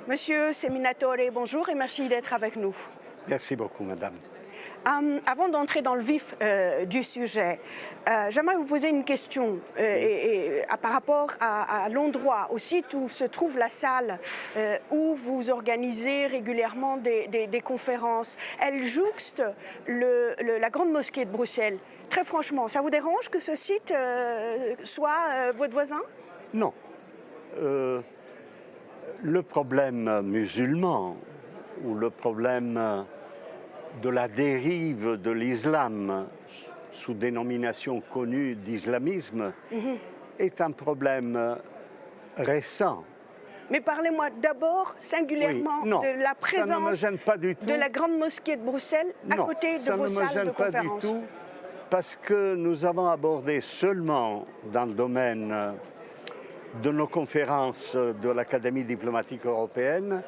Monsieur Seminatore, bonjour et merci d'être avec nous. Merci beaucoup, madame. Avant d'entrer dans le vif du sujet, j'aimerais vous poser une question par rapport à l'endroit, au site où se trouve la salle où vous organisez régulièrement des conférences. Elle jouxte la grande mosquée de Bruxelles. Très franchement, ça vous dérange que ce site soit votre voisin? Non. Le problème musulman ou le problème de la dérive de l'islam sous dénomination connue d'islamisme est un problème récent. Mais parlez-moi d'abord singulièrement de la présence ça ne me gêne pas du tout. de la grande mosquée de Bruxelles à côté de vos salles de conférence. Ça ne me gêne pas du tout parce que nous avons abordé seulement dans le domaine de nos conférences de l'Académie diplomatique européenne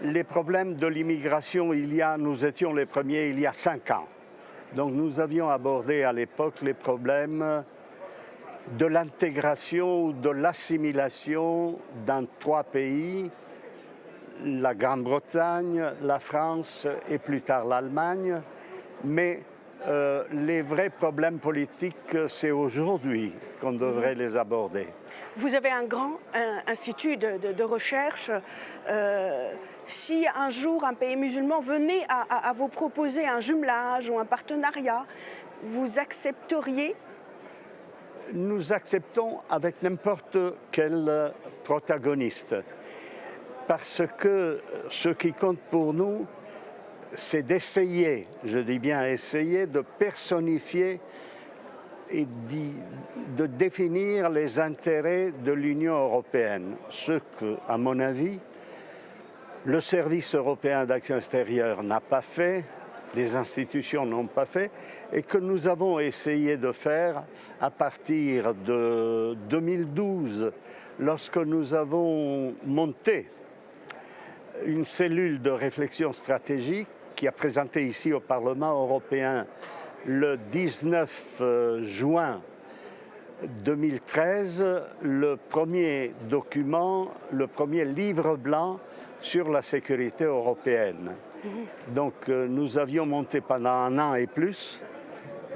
les problèmes de l'immigration. Nous étions les premiers il y a 5 ans. Donc nous avions abordé à l'époque les problèmes de l'intégration ou de l'assimilation dans 3 pays, la Grande-Bretagne, la France et plus tard l'Allemagne. Mais les vrais problèmes politiques, c'est aujourd'hui qu'on devrait les aborder. Vous avez un grand institut de recherche. Si un jour un pays musulman venait à vous proposer un jumelage ou un partenariat, vous accepteriez? Nous acceptons avec n'importe quel protagoniste. Parce que ce qui compte pour nous, c'est d'essayer, je dis bien essayer, de personnifier et de définir les intérêts de l'Union européenne. Ce que, à mon avis, le service européen d'action extérieure n'a pas fait, les institutions n'ont pas fait, et que nous avons essayé de faire à partir de 2012, lorsque nous avons monté une cellule de réflexion stratégique qui a présenté ici au Parlement européen le 19 juin 2013 le premier document, le premier livre blanc sur la sécurité européenne. Donc nous avions monté pendant 1 an et plus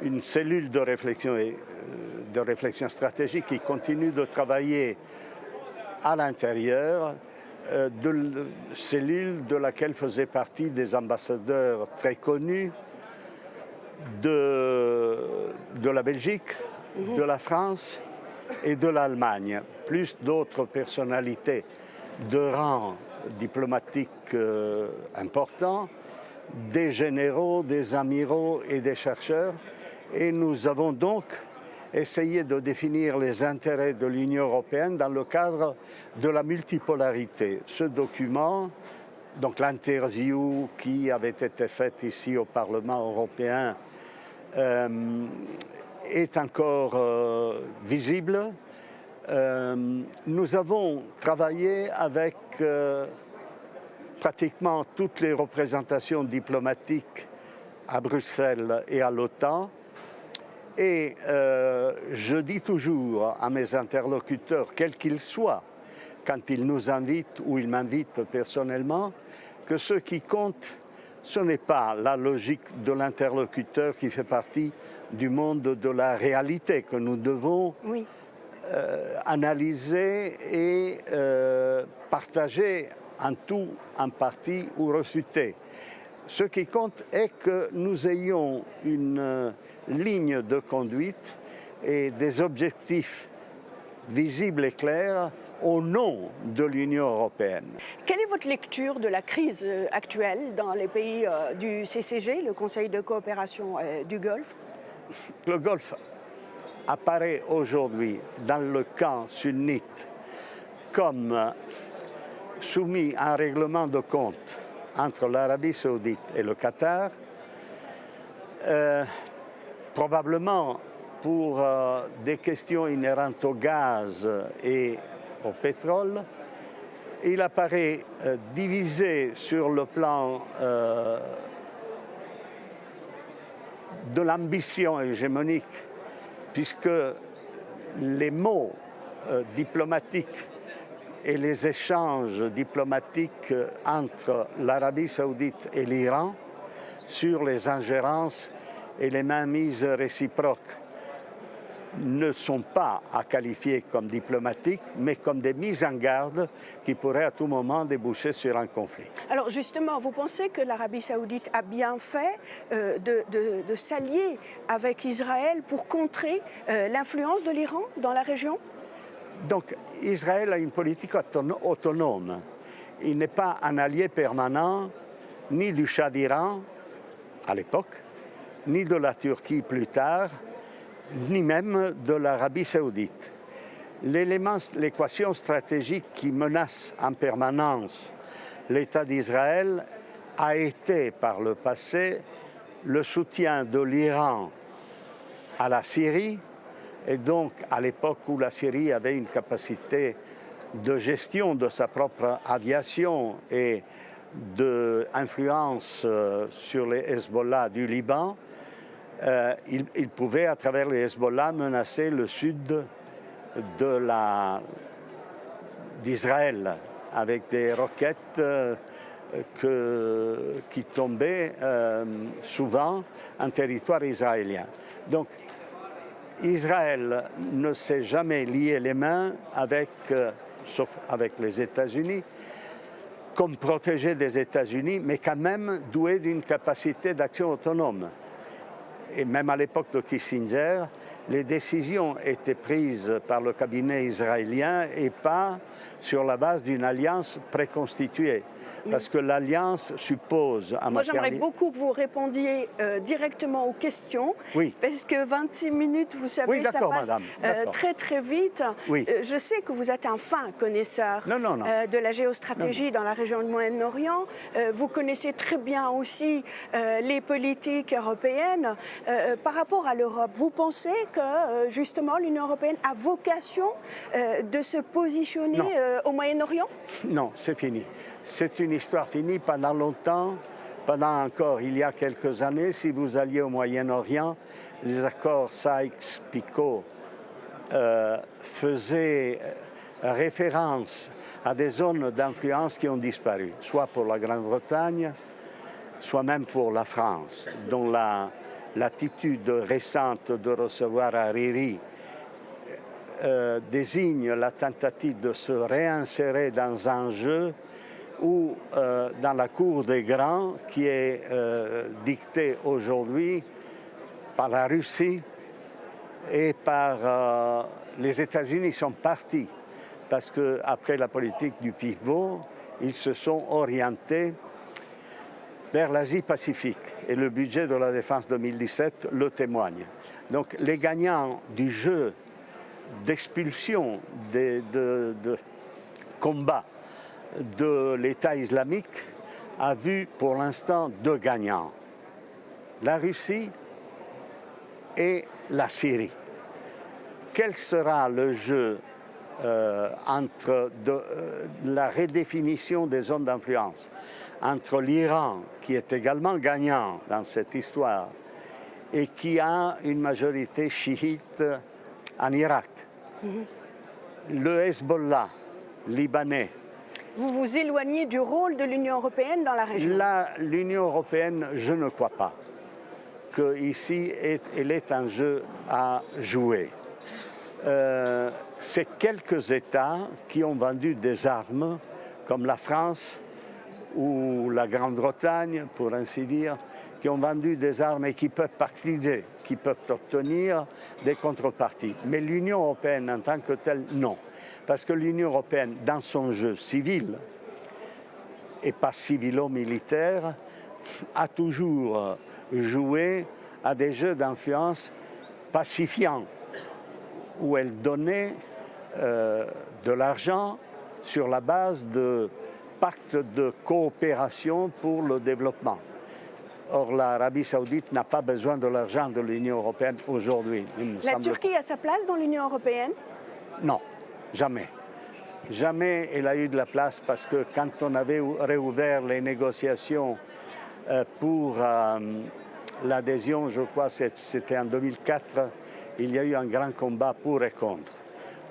une cellule de réflexion stratégique qui continue de travailler à l'intérieur de cellule de laquelle faisaient partie des ambassadeurs très connus de la Belgique, de la France et de l'Allemagne, plus d'autres personnalités de rang diplomatique important, des généraux, des amiraux et des chercheurs. Et nous avons donc essayé de définir les intérêts de l'Union européenne dans le cadre de la multipolarité. Ce document, donc l'interview qui avait été faite ici au Parlement européen, est encore visible. Nous avons travaillé avec pratiquement toutes les représentations diplomatiques à Bruxelles et à l'OTAN. Et je dis toujours à mes interlocuteurs, quels qu'ils soient, quand ils nous invitent ou ils m'invitent personnellement, que ce qui compte, ce n'est pas la logique de l'interlocuteur qui fait partie du monde de la réalité que nous devons analyser et partager en tout, en partie ou refuter. Ce qui compte est que nous ayons une ligne de conduite et des objectifs visibles et clairs au nom de l'Union européenne. Quelle est votre lecture de la crise actuelle dans les pays du CCG, le Conseil de coopération du Golfe? Le Golfe apparaît aujourd'hui dans le camp sunnite comme soumis à un règlement de compte entre l'Arabie saoudite et le Qatar, probablement pour des questions inhérentes au gaz et au pétrole. Il apparaît divisé sur le plan de l'ambition hégémonique, puisque les mots diplomatiques et les échanges diplomatiques entre l'Arabie saoudite et l'Iran sur les ingérences et les mainmises réciproques ne sont pas à qualifier comme diplomatiques, mais comme des mises en garde qui pourraient à tout moment déboucher sur un conflit. Alors justement, vous pensez que l'Arabie saoudite a bien fait de s'allier avec Israël pour contrer l'influence de l'Iran dans la région? Donc Israël a une politique autonome. Il n'est pas un allié permanent ni du Shah d'Iran à l'époque, ni de la Turquie plus tard, ni même de l'Arabie saoudite. L'équation stratégique qui menace en permanence l'État d'Israël a été par le passé le soutien de l'Iran à la Syrie, et donc à l'époque où la Syrie avait une capacité de gestion de sa propre aviation et d'influence sur les Hezbollah du Liban, il pouvait, à travers les Hezbollah, menacer le sud d'Israël avec des roquettes qui tombaient souvent en territoire israélien. Donc, Israël ne s'est jamais lié les mains sauf avec les États-Unis, comme protégé des États-Unis, mais quand même doué d'une capacité d'action autonome. Et même à l'époque de Kissinger, les décisions étaient prises par le cabinet israélien et pas sur la base d'une alliance préconstituée. Parce que l'alliance suppose... Moi, j'aimerais beaucoup que vous répondiez directement aux questions. Oui. Parce que 26 minutes, vous savez, ça passe très, très vite. Oui. Je sais que vous êtes un fin connaisseur non. De la géostratégie dans la région du Moyen-Orient. Vous connaissez très bien aussi les politiques européennes. Par rapport à l'Europe, vous pensez que, justement, l'Union européenne a vocation de se positionner au Moyen-Orient? Non, c'est fini. C'est une histoire finie pendant longtemps, pendant encore il y a quelques années. Si vous alliez au Moyen-Orient, les accords Sykes-Picot faisaient référence à des zones d'influence qui ont disparu, soit pour la Grande-Bretagne, soit même pour la France, dont l'attitude récente de recevoir Hariri désigne la tentative de se réinsérer dans un jeu ou dans la cour des grands qui est dictée aujourd'hui par la Russie et par les États-Unis sont partis parce qu'après la politique du pivot, ils se sont orientés vers l'Asie-Pacifique et le budget de la défense 2017 le témoigne. Donc les gagnants du jeu d'expulsion de combat de l'État islamique a vu pour l'instant deux gagnants, la Russie et la Syrie. Quel sera le jeu entre la redéfinition des zones d'influence entre l'Iran, qui est également gagnant dans cette histoire, et qui a une majorité chiite en Irak, le Hezbollah libanais. Vous vous éloignez du rôle de l'Union européenne dans la région? L'Union européenne, je ne crois pas qu'ici, elle est un jeu à jouer. C'est quelques États qui ont vendu des armes, comme la France ou la Grande-Bretagne, pour ainsi dire, qui ont vendu des armes et qui peuvent pactiser, qui peuvent obtenir des contreparties. Mais l'Union européenne en tant que telle, non. Parce que l'Union européenne, dans son jeu civil, et pas civilo-militaire, a toujours joué à des jeux d'influence pacifiants, où elle donnait de l'argent sur la base de pactes de coopération pour le développement. Or, l'Arabie saoudite n'a pas besoin de l'argent de l'Union européenne aujourd'hui. La Turquie a sa place dans l'Union européenne? Non, jamais. Jamais elle a eu de la place parce que quand on avait réouvert les négociations pour l'adhésion, je crois que c'était en 2004, il y a eu un grand combat pour et contre.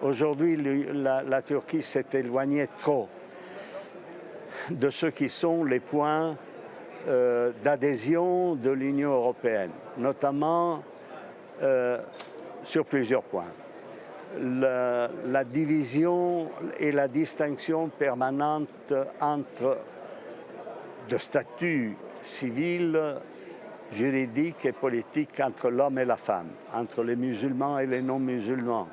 Aujourd'hui, la Turquie s'est éloignée trop de ce qui sont les points d'adhésion de l'Union européenne, notamment sur plusieurs points. La division et la distinction permanente entre de statut civil, juridique et politique entre l'homme et la femme, entre les musulmans et les non-musulmans.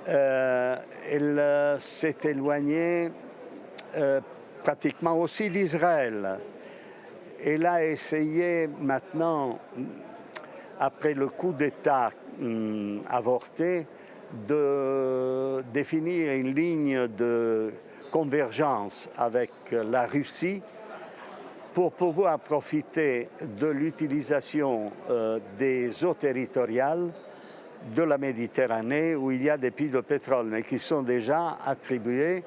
Elle s'est éloignée pratiquement aussi d'Israël. Elle a essayé maintenant, après le coup d'État avorté, de définir une ligne de convergence avec la Russie pour pouvoir profiter de l'utilisation des eaux territoriales de la Méditerranée où il y a des puits de pétrole, mais qui sont déjà attribués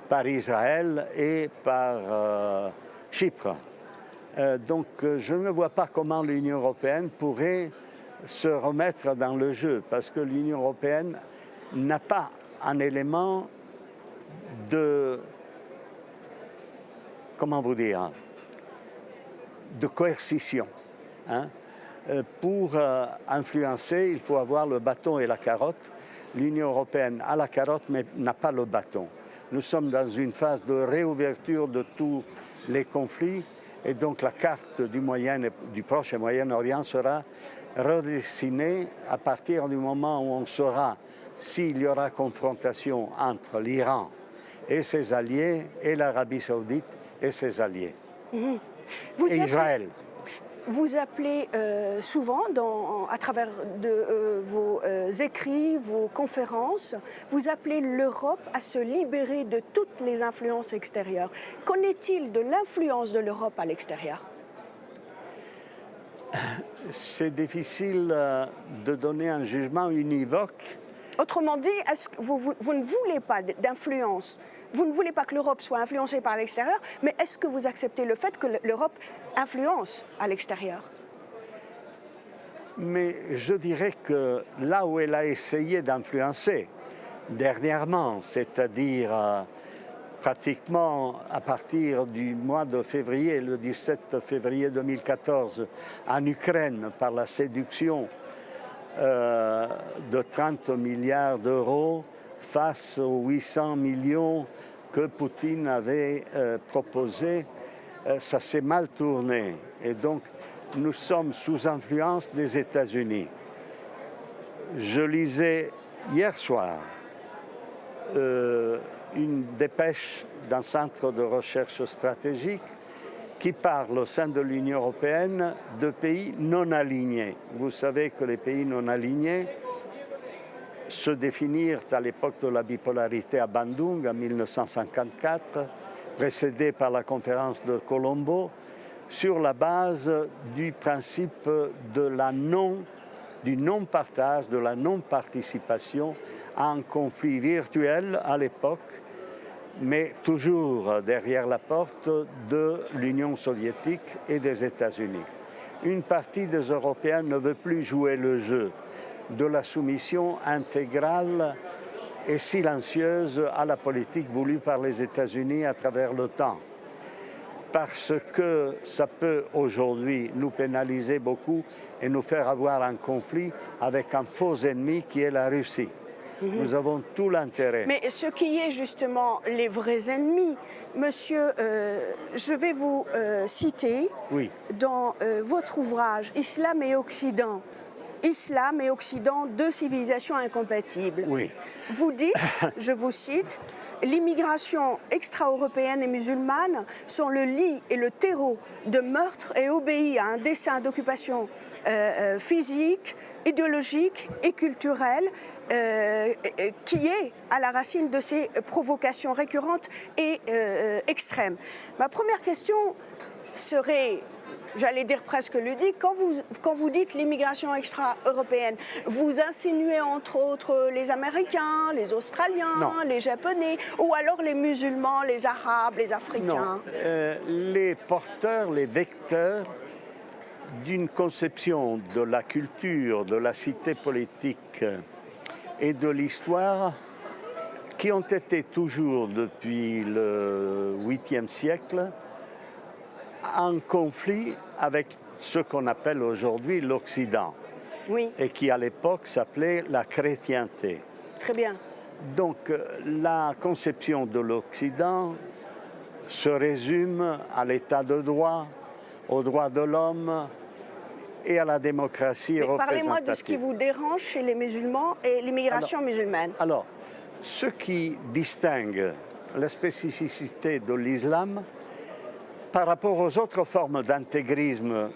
par Israël et par Chypre. Donc je ne vois pas comment l'Union européenne pourrait se remettre dans le jeu, parce que l'Union européenne n'a pas un élément de, comment vous dire, de coercition. Pour influencer, il faut avoir le bâton et la carotte. L'Union européenne a la carotte, mais n'a pas le bâton. Nous sommes dans une phase de réouverture de tous les conflits, et donc la carte du Proche et Moyen-Orient sera redessinée à partir du moment où on saura s'il y aura confrontation entre l'Iran et ses alliés et l'Arabie saoudite et ses alliés. Et Israël. Vous appelez souvent, à travers de vos écrits, vos conférences, vous appelez l'Europe à se libérer de toutes les influences extérieures. Qu'en est-il de l'influence de l'Europe à l'extérieur? C'est difficile de donner un jugement univoque. Autrement dit, est-ce que vous ne voulez pas d'influence? Vous ne voulez pas que l'Europe soit influencée par l'extérieur, mais est-ce que vous acceptez le fait que l'Europe influence à l'extérieur? Mais je dirais que là où elle a essayé d'influencer dernièrement, c'est-à-dire pratiquement à partir du mois de février, le 17 février 2014, en Ukraine, par la séduction de 30 milliards d'euros face aux 800 millions que Poutine avait proposé, ça s'est mal tourné. Et donc, nous sommes sous influence des États-Unis. Je lisais hier soir une dépêche d'un centre de recherche stratégique qui parle au sein de l'Union européenne de pays non alignés. Vous savez que les pays non alignés se définirent à l'époque de la bipolarité à Bandung en 1954, précédée par la conférence de Colombo, sur la base du principe du non-partage, de la non-participation à un conflit virtuel à l'époque, mais toujours derrière la porte de l'Union soviétique et des États-Unis. Une partie des Européens ne veut plus jouer le jeu de la soumission intégrale et silencieuse à la politique voulue par les États-Unis à travers le temps. Parce que ça peut aujourd'hui nous pénaliser beaucoup et nous faire avoir un conflit avec un faux ennemi qui est la Russie. Nous avons tout l'intérêt. Mais ce qui est justement les vrais ennemis, monsieur, je vais vous citer dans votre ouvrage « Islam et Occident ». Islam et Occident, deux civilisations incompatibles. Oui. Vous dites, je vous cite, « L'immigration extra-européenne et musulmane sont le lit et le terreau de meurtres et obéit à un dessein d'occupation physique, idéologique et culturelle qui est à la racine de ces provocations récurrentes et extrêmes. » Ma première question serait, j'allais dire presque ludique, quand vous dites l'immigration extra-européenne, vous insinuez entre autres les Américains, les Australiens, les Japonais, ou alors les musulmans, les Arabes, les Africains? Non, les porteurs, les vecteurs d'une conception de la culture, de la cité politique et de l'histoire qui ont été toujours, depuis le 8e siècle, en conflit avec ce qu'on appelle aujourd'hui l'Occident, Oui, et qui à l'époque s'appelait la chrétienté. très bien. Donc la conception de l'Occident se résume à l'état de droit, aux droits de l'homme et à la démocratie Mais représentative. parlez-moi de ce qui vous dérange chez les musulmans et l'immigration musulmane. Alors, ce qui distingue la spécificité de l'islam par rapport aux autres formes d'intégrisme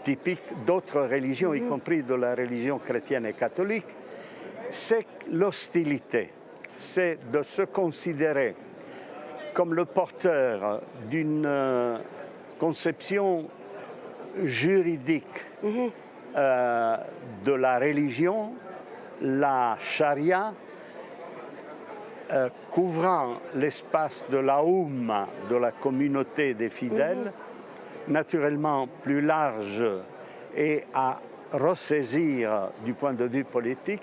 typiques d'autres religions, y compris de la religion chrétienne et catholique, c'est l'hostilité. C'est de se considérer comme le porteur d'une conception juridique de la religion, la charia, couvrant l'espace de la Oumma, de la communauté des fidèles, naturellement plus large et à ressaisir du point de vue politique.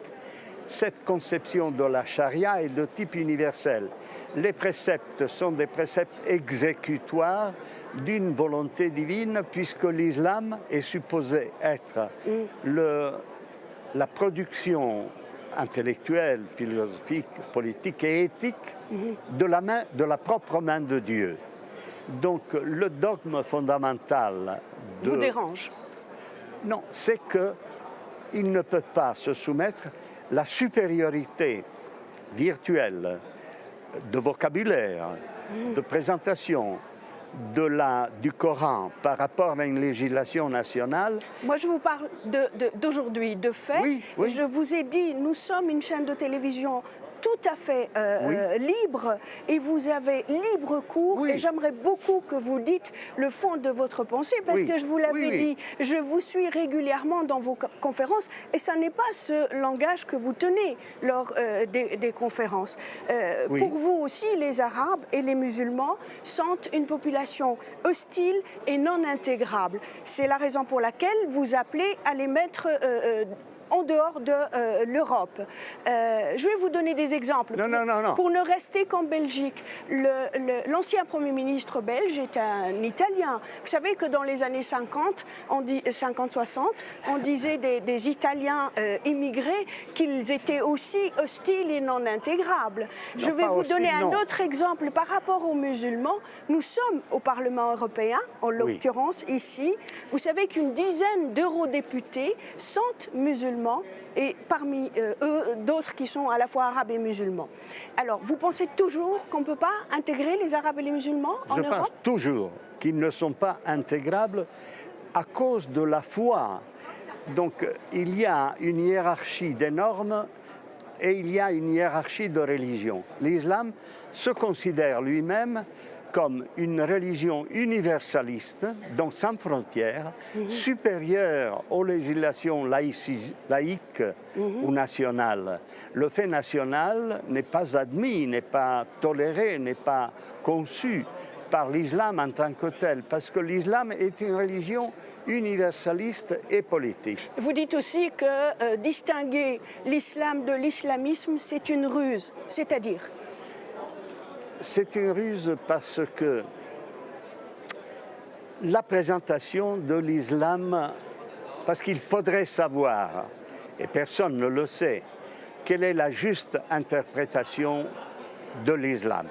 Cette conception de la charia est de type universel. Les préceptes sont des préceptes exécutoires d'une volonté divine, puisque l'islam est supposé être la production intellectuelle, philosophique, politique et éthique de la propre main de Dieu. Donc le dogme fondamental Vous dérange? Non, c'est qu'il ne peut pas se soumettre la supériorité virtuelle de vocabulaire, de présentation du Coran par rapport à une législation nationale. Moi, je vous parle d'aujourd'hui, de fait. Oui, oui. Je vous ai dit, nous sommes une chaîne de télévision tout à fait libre et vous avez libre cours. Oui. Et j'aimerais beaucoup que vous dites le fond de votre pensée parce Oui. que je vous l'avais Oui, oui. dit, je vous suis régulièrement dans vos conférences et ça n'est pas ce langage que vous tenez lors des conférences. Oui. Pour vous aussi, les Arabes et les musulmans sont une population hostile et non intégrable. C'est la raison pour laquelle vous appelez à les mettre en dehors de l'Europe. Je vais vous donner des exemples. Non. Pour ne rester qu'en Belgique, l'ancien Premier ministre belge est un Italien. Vous savez que dans les années 50-60, on disait des Italiens immigrés qu'ils étaient aussi hostiles et non intégrables. Je vais vous donner un autre exemple par rapport aux musulmans. Nous sommes au Parlement européen, en l'occurrence ici. Vous savez qu'une dizaine d'eurodéputés sont musulmans et parmi eux, d'autres qui sont à la fois arabes et musulmans. Alors, vous pensez toujours qu'on ne peut pas intégrer les arabes et les musulmans en Europe? Je pense toujours qu'ils ne sont pas intégrables à cause de la foi. Donc, il y a une hiérarchie des normes et il y a une hiérarchie de religion. L'islam se considère lui-même comme une religion universaliste, donc sans frontières, supérieure aux législations laïques ou nationales. Le fait national n'est pas admis, n'est pas toléré, n'est pas conçu par l'islam en tant que tel, parce que l'islam est une religion universaliste et politique. Vous dites aussi que distinguer l'islam de l'islamisme, c'est une ruse, c'est-à-dire? C'est une ruse parce que la présentation de l'islam, parce qu'il faudrait savoir, et personne ne le sait, quelle est la juste interprétation de l'islam.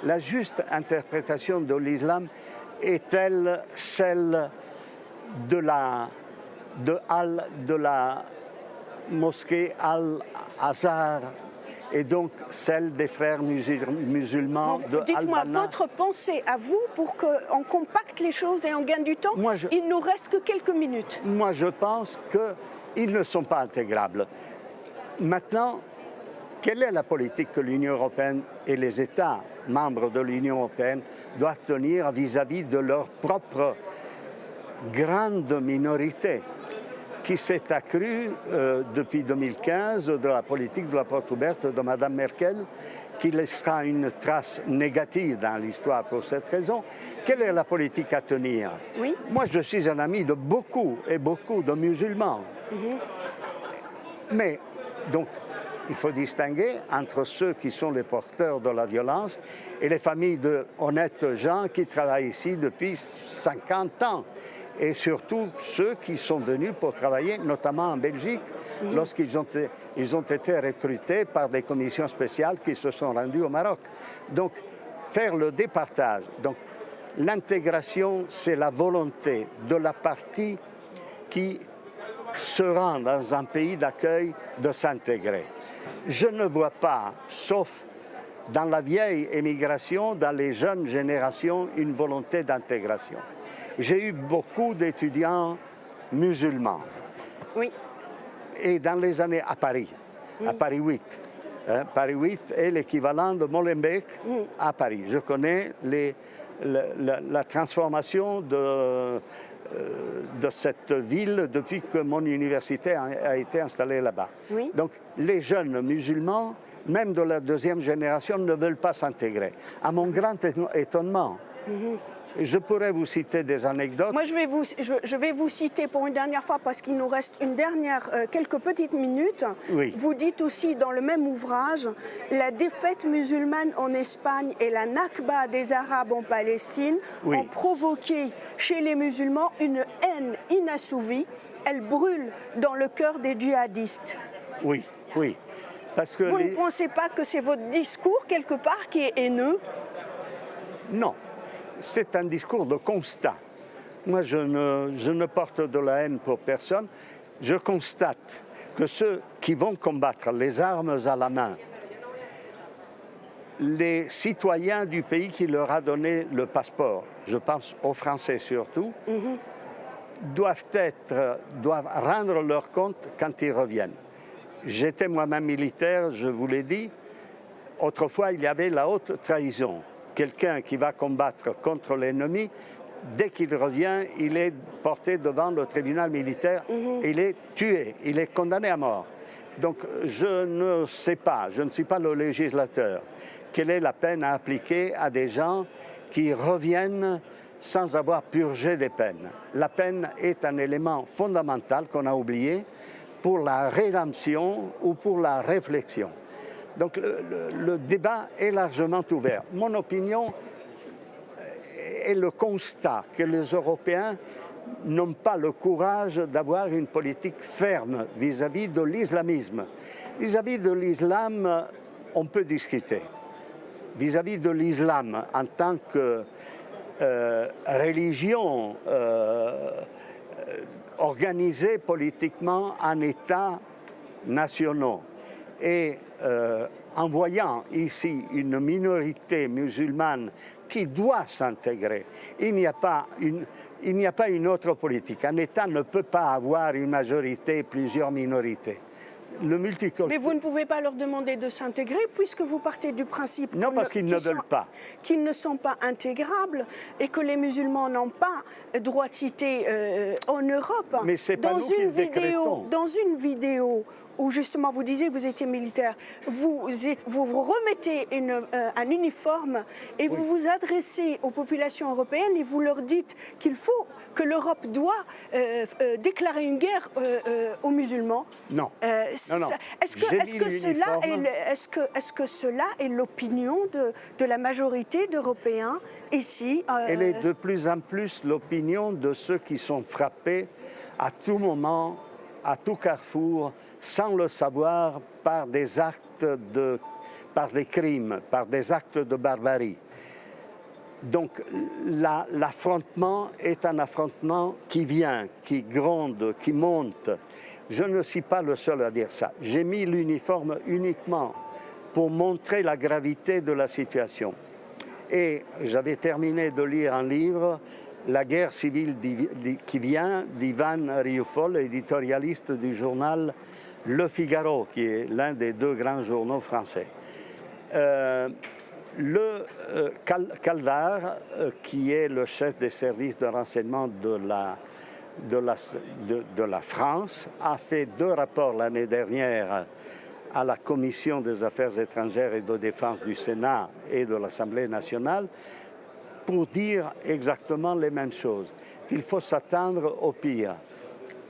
La juste interprétation de l'islam est-elle celle de la mosquée Al-Azhar et donc celle des frères musulmans de Al-Banna? Dites-moi votre pensée à vous pour qu'on compacte les choses et on gagne du temps. Il nous reste que quelques minutes. Moi, je pense qu'ils ne sont pas intégrables. Maintenant, quelle est la politique que l'Union européenne et les États membres de l'Union européenne doivent tenir vis-à-vis de leur propre grande minorité qui s'est accrue depuis 2015 de la politique de la porte ouverte de Mme Merkel, qui laissera une trace négative dans l'histoire pour cette raison. Quelle est la politique à tenir? Oui. Moi, je suis un ami de beaucoup et beaucoup de musulmans. Mais, donc, il faut distinguer entre ceux qui sont les porteurs de la violence et les familles d'honnêtes gens qui travaillent ici depuis 50 ans. Et surtout ceux qui sont venus pour travailler, notamment en Belgique, lorsqu'ils ont été recrutés par des commissions spéciales qui se sont rendues au Maroc. Donc, faire le départage. Donc, l'intégration, c'est la volonté de la partie qui se rend dans un pays d'accueil de s'intégrer. Je ne vois pas, sauf dans la vieille émigration, dans les jeunes générations, une volonté d'intégration. J'ai eu beaucoup d'étudiants musulmans. Oui. Et dans les années à Paris, à Paris 8. Paris 8 est l'équivalent de Molenbeek à Paris. Je connais la transformation de cette ville depuis que mon université a été installée là-bas. Oui. Donc les jeunes musulmans, même de la deuxième génération, ne veulent pas s'intégrer. À mon grand étonnement, je pourrais vous citer des anecdotes. Moi, je vais vous citer pour une dernière fois parce qu'il nous reste quelques petites minutes. Oui. Vous dites aussi dans le même ouvrage, la défaite musulmane en Espagne et la Nakba des Arabes en Palestine ont provoqué chez les musulmans une haine inassouvie. Elle brûle dans le cœur des djihadistes. Oui, oui. Parce que vous ne pensez pas que c'est votre discours, quelque part, qui est haineux? Non. C'est un discours de constat. Moi, je ne porte de la haine pour personne. Je constate que ceux qui vont combattre les armes à la main, les citoyens du pays qui leur a donné le passeport, je pense aux Français surtout, doivent rendre leur compte quand ils reviennent. J'étais moi-même militaire, je vous l'ai dit. Autrefois, il y avait la haute trahison. Quelqu'un qui va combattre contre l'ennemi, dès qu'il revient, il est porté devant le tribunal militaire, il est tué, il est condamné à mort. Donc je ne sais pas, je ne suis pas le législateur, quelle est la peine à appliquer à des gens qui reviennent sans avoir purgé des peines. La peine est un élément fondamental qu'on a oublié pour la rédemption ou pour la réflexion. Donc le débat est largement ouvert. Mon opinion est le constat que les Européens n'ont pas le courage d'avoir une politique ferme vis-à-vis de l'islamisme. Vis-à-vis de l'islam, on peut discuter. Vis-à-vis de l'islam en tant que religion organisée politiquement en États nationaux et en voyant ici une minorité musulmane qui doit s'intégrer, il n'y a pas une autre politique. Un État ne peut pas avoir une majorité et plusieurs minorités. Mais vous ne pouvez pas leur demander de s'intégrer puisque vous partez du principe qu'ils ne veulent pas. Qu'ils ne sont pas intégrables et que les musulmans n'ont pas droit de citer en Europe. Mais c'est pas nous qui le décrétons. Dans une vidéo où justement vous disiez que vous étiez militaire, vous remettez un uniforme et vous vous adressez aux populations européennes et vous leur dites qu'il faut que l'Europe doit déclarer une guerre aux musulmans. Non. Est-ce que cela est l'opinion de la majorité d'Européens ici? Elle est de plus en plus l'opinion de ceux qui sont frappés à tout moment, à tout carrefour, sans le savoir, par des crimes, par des actes de barbarie. Donc l'affrontement est un affrontement qui vient, qui gronde, qui monte. Je ne suis pas le seul à dire ça. J'ai mis l'uniforme uniquement pour montrer la gravité de la situation. Et j'avais terminé de lire un livre, La guerre civile qui vient, d'Ivan Rioufol, éditorialiste du journal Le Figaro, qui est l'un des deux grands journaux français. Calvar, qui est le chef des services de renseignement de la France, a fait 2 rapports l'année dernière à la Commission des affaires étrangères et de défense du Sénat et de l'Assemblée nationale pour dire exactement les mêmes choses, qu'il faut s'attendre au pire.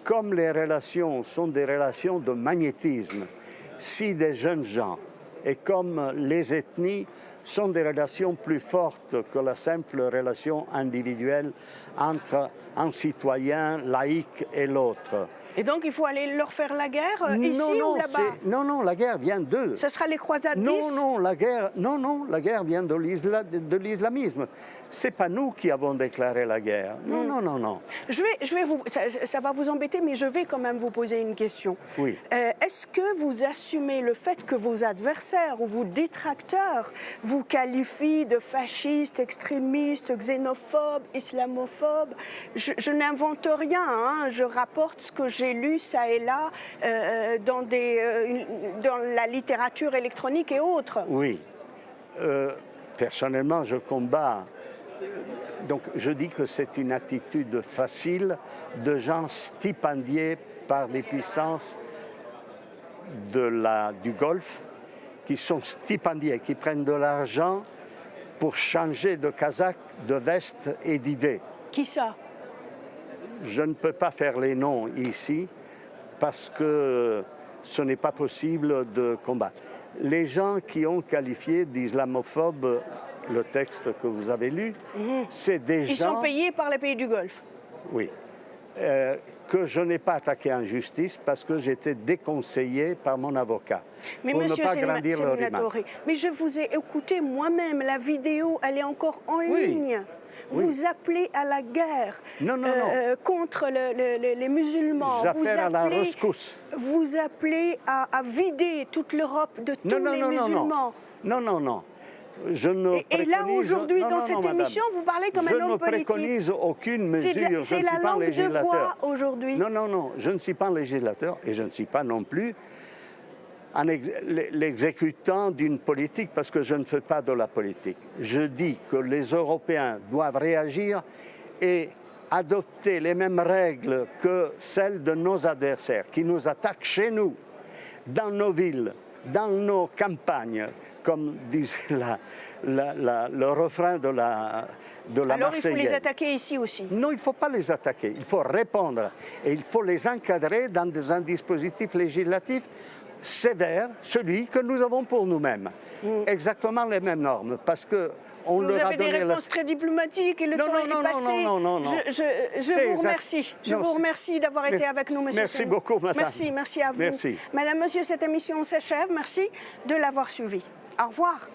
Comme les relations sont des relations de magnétisme si des jeunes gens, et comme les ethnies sont des relations plus fortes que la simple relation individuelle entre un citoyen laïque et l'autre. Et donc il faut aller leur faire la guerre ici ou là-bas? Non, la guerre vient d'eux. Ce sera les croisades bis? La guerre vient de l'islamisme. C'est pas nous qui avons déclaré la guerre. Non. Ça va vous embêter, mais je vais quand même vous poser une question. Oui. Est-ce que vous assumez le fait que vos adversaires ou vos détracteurs vous qualifient de fascistes, extrémistes, xénophobes, islamophobes? Je n'invente rien, hein. Je rapporte ce que j'ai lu ça et là dans la littérature électronique et autres. Oui. Personnellement, je combats. Donc je dis que c'est une attitude facile de gens stipendiés par des puissances du Golfe qui sont stipendiés, qui prennent de l'argent pour changer de casaque, de veste et d'idées. Qui ça? Je ne peux pas faire les noms ici parce que ce n'est pas possible de combattre. Les gens qui ont qualifié d'islamophobes le texte que vous avez lu, c'est des gens... Ils sont payés par les pays du Golfe. Oui. Que je n'ai pas attaqué en justice parce que j'étais déconseillé par mon avocat. Mais pour monsieur ne pas grandir le Seminatori, mais je vous ai écouté moi-même, la vidéo, elle est encore en ligne. Vous appelez à la guerre contre les musulmans. J'appelle à la rescousse. Vous appelez à vider toute l'Europe de tous les musulmans. Non. Je ne et là, aujourd'hui, dans cette émission, vous parlez comme un homme politique. Je ne préconise aucune mesure. C'est la langue de bois aujourd'hui. Non. Je ne suis pas un législateur et je ne suis pas non plus l'exécutant d'une politique parce que je ne fais pas de la politique. Je dis que les Européens doivent réagir et adopter les mêmes règles que celles de nos adversaires qui nous attaquent chez nous, dans nos villes, dans nos campagnes, comme disait le refrain de la Alors Marseillaise. il faut les attaquer ici aussi? Non, il ne faut pas les attaquer, il faut répondre et il faut les encadrer dans un dispositif législatif sévère, celui que nous avons pour nous-mêmes. Exactement les mêmes normes, parce que on vous avez des réponses très diplomatiques et le temps est passé. Non. Je vous remercie. Je vous remercie d'avoir été avec nous, monsieur. Merci beaucoup, madame. Merci à vous. Merci. Madame, monsieur, cette émission s'achève. Merci de l'avoir suivie. Au revoir.